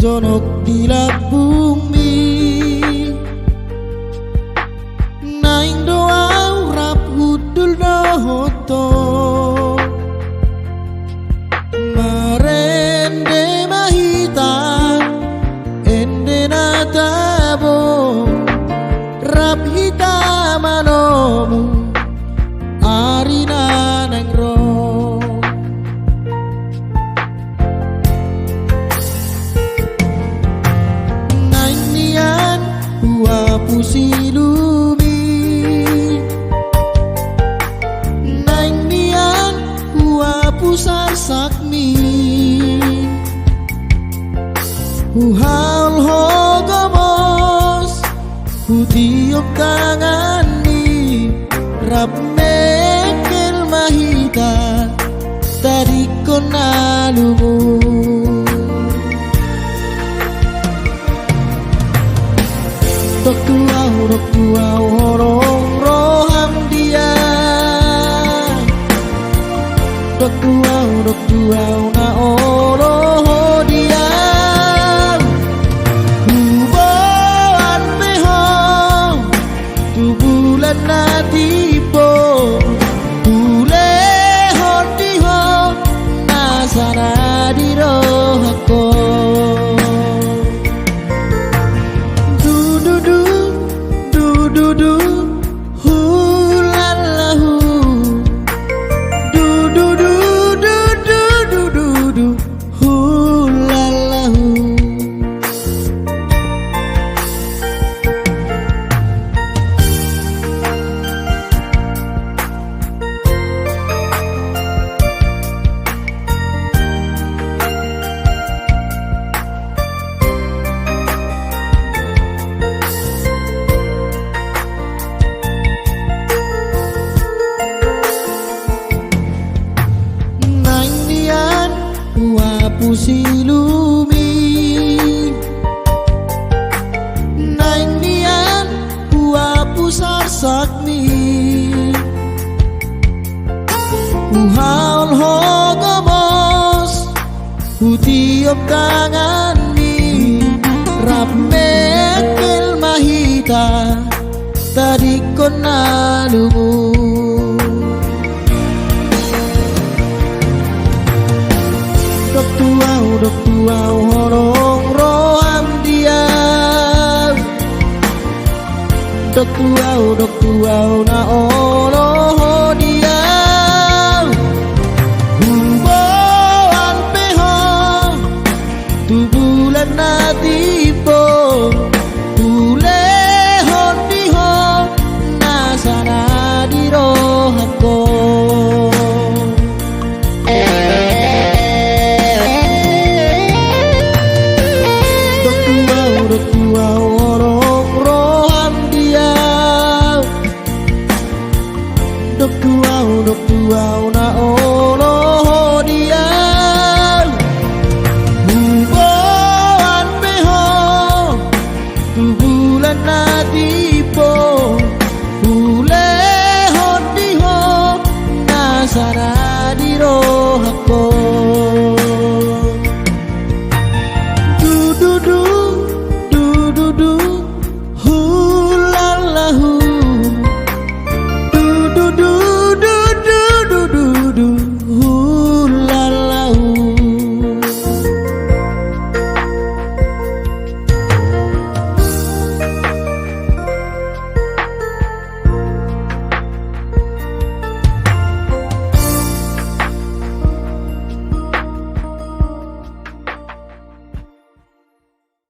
donok di bumi naing doa rap hudul dohoto marende mahita ende natabo rap hita manomu arina nangro pusilumi naing nian hua pusar sakmi huhal hogamos hutiup tangani rap mekel mahita tadi konalumu dok tuau horong roham dia dok tuau na oroho dia huboan mehong tu bulan na tibo bulehon diho nasana di rohako du hulallahu du hulallahu pusilumi naing nian hua pusar sakmi huhaul hogamos hutiup tangani rap mekel mahita tadi konalumu dok tuau horong roham dia dok tuau na oroho dia humboan pehong tu bulan na tibo bulehon diho nasana di rohako dok tuau na oloho dia huboan pehong tu bulan na